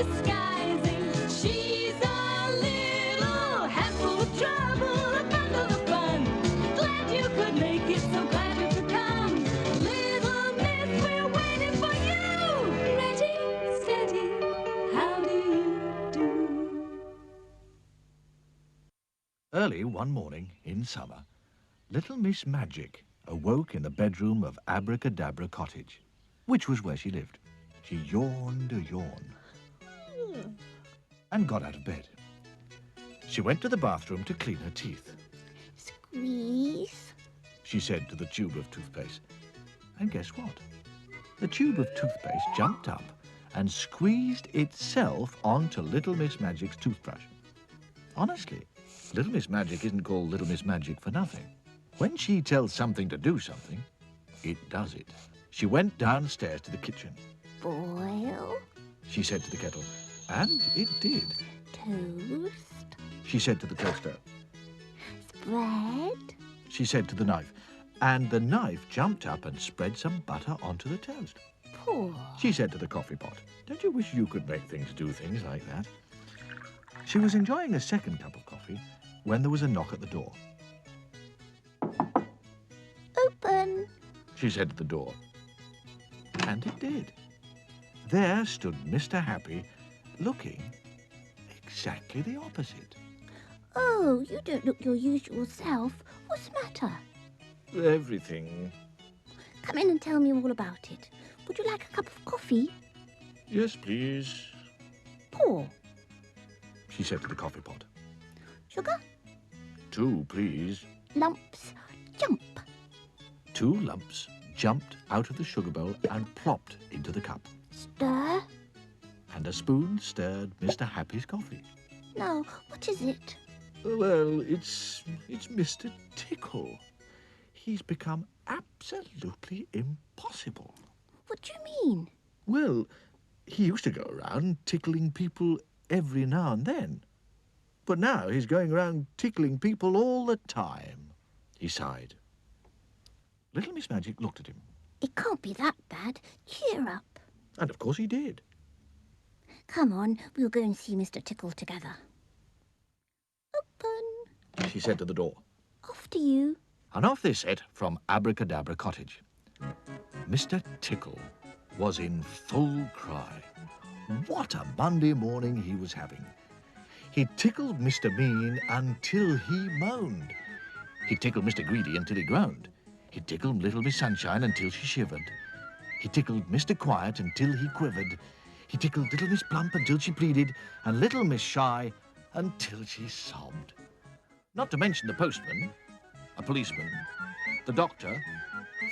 disguising. She's a little handful of trouble, a bundle of fun. Glad you could make it, so glad you could come. Little Miss, we're waiting for you. Ready, steady, how do you do? Early one morning in summer, little Miss Magic awoke in the bedroom of Abracadabra Cottage, which was where she lived. She yawned a yawn and got out of bed. She went to the bathroom to clean her teeth. Squeeze. She said to the tube of toothpaste. And guess what? The tube of toothpaste jumped up and squeezed itself onto Little Miss Magic's toothbrush. Honestly, Little Miss Magic isn't called Little Miss Magic for nothing. When she tells something to do something, it does it. She went downstairs to the kitchen. Boil. She said to the kettle, and it did. Toast. She said to the toaster. Spread. She said to the knife, and the knife jumped up and spread some butter onto the toast. Pour. She said to the coffee pot, don't you wish you could make things do things like that? She was enjoying a second cup of coffee when there was a knock at the door. Open. She said to the door. And it did. There stood Mr. Happy, looking exactly the opposite. Oh, you don't look your usual self. What's the matter? Everything. Come in and tell me all about it. Would you like a cup of coffee? Yes, please, Pour. she said to the coffee pot. Sugar? 2, please. Lumps. Jump. 2 lumps jumped out of the sugar bowl and plopped into the cup. Stir. And a spoon stirred Mr. Happy's coffee. No, what is it? Well, it's Mr. Tickle. He's become absolutely impossible. What do you mean? Well, he used to go around tickling people every now and then. But now he's going around tickling people all the time. He sighed. Little Miss Magic looked at him. It can't be that bad. Cheer up. And of course he did. Come on, we'll go and see Mr. Tickle together. Open. She said to the door. After you. And off they set from Abracadabra Cottage. Mr. Tickle was in full cry. What a Monday morning he was having. He tickled Mr. Mean until he moaned. He tickled Mr. Greedy until he groaned. He tickled Little Miss Sunshine until she shivered. He tickled Mr. Quiet until he quivered. He tickled Little Miss Plump until she pleaded, and Little Miss Shy until she sobbed. Not to mention the postman, a policeman, the doctor,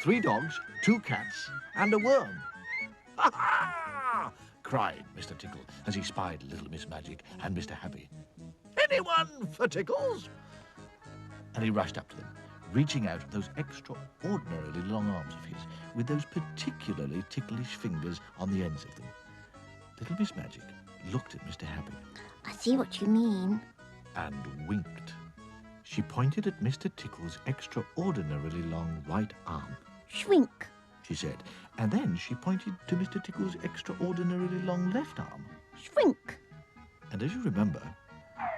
3 dogs, 2 cats, and a worm. Ha ha! Cried Mr. Tickle as he spied Little Miss Magic and Mr. Happy. Anyone for tickles? And he rushed up to them, reaching out those extraordinarily long arms of his, with those particularly ticklish fingers on the ends of them. Little Miss Magic looked at Mr. Happy. I see what you mean. And winked. She pointed at Mr. Tickle's extraordinarily long right arm. Shrink. She said, and then she pointed to Mr. Tickle's extraordinarily long left arm. Shrink. And as you remember,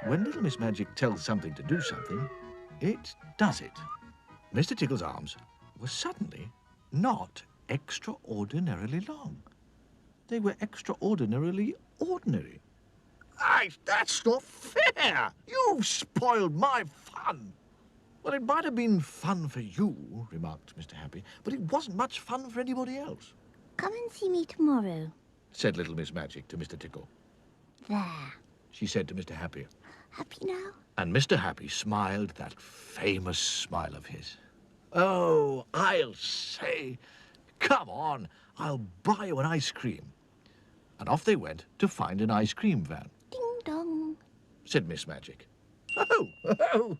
when Little Miss Magic tells something to do something, it does it. Mr. Tickle's arms were suddenly not extraordinarily long. They were extraordinarily ordinary. That's not fair! You've spoiled my fun! Well, it might have been fun for you, remarked Mr. Happy, but it wasn't much fun for anybody else. Come and see me tomorrow. Said Little Miss Magic to Mr. Tickle. There. She said to Mr. Happy. Happy now? And Mr. Happy smiled that famous smile of his. Oh, I'll say, come on, I'll buy you an ice cream. And off they went to find an ice cream van. Ding dong, said Miss Magic. Oh,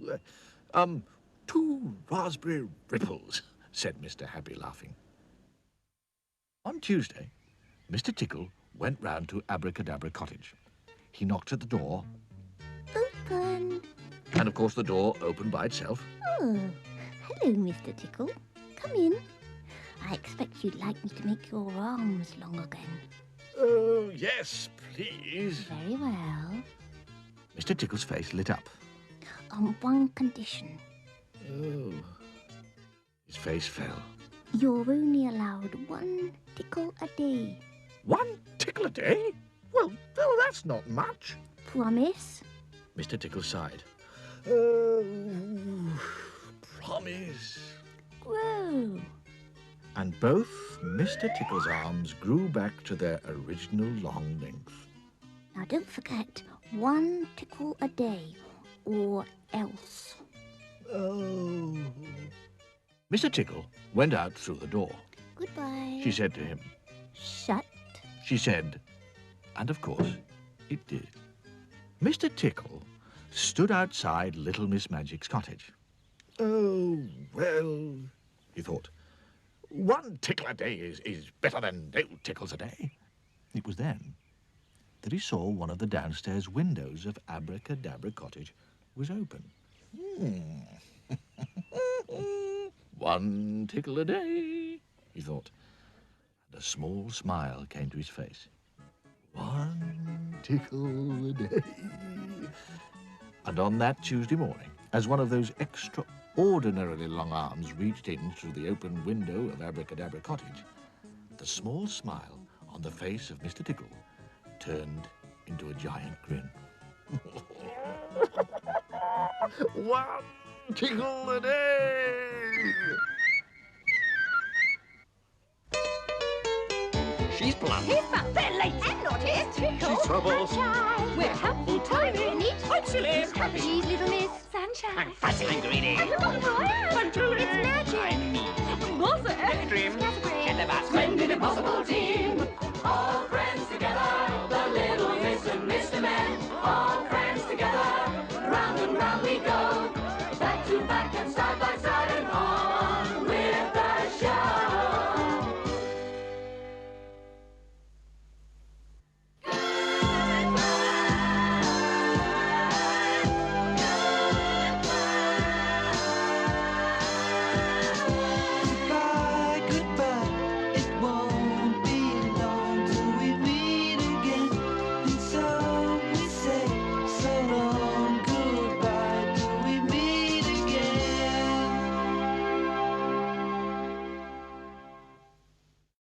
2 raspberry ripples, said Mr. Happy, laughing. On Tuesday, Mr. Tickle went round to Abracadabra Cottage. He knocked at the door. Open. And of course the door opened by itself. Oh, hello, Mr. Tickle. Come in. I expect you'd like me to make your arms long again. Oh, yes, please. Very well. Mr. Tickle's face lit up. On one condition. Oh. His face fell. You're only allowed one tickle a day. 1 tickle a day? Well, that's not much. Promise? Mr. Tickle sighed. Oh, promise. Grow. And both Mr. Tickle's arms grew back to their original long length. Now don't forget, 1 tickle a day, or else. Oh. Mr. Tickle went out through the door. Goodbye. She said to him. Shut. She said, and of course, it did. Mr. Tickle stood outside Little Miss Magic's cottage. Oh, well, he thought, 1 tickle a day is better than no tickles a day. It was then that he saw one of the downstairs windows of Abracadabra Cottage was open. 1 tickle a day, he thought, and a small smile came to his face. 1 tickle a day. And on that Tuesday morning, as one of those extraordinarily long arms reached in through the open window of Abracadabra Cottage, the small smile on the face of Mr. Tickle turned into a giant grin. 1 tickle a day! She's blunt. He's fat, they're late and naughty. He's Tickle. She's troubles. Sunshine. We're helpful, tiny, neat. I'm silly. Happy. She's little Miss Sunshine. I'm fussy and greedy. And look who I am. I'm Julie. It's magic. I'm me. Mother. Dream. Scatterbrain. And the bus. Splendid, impossible team.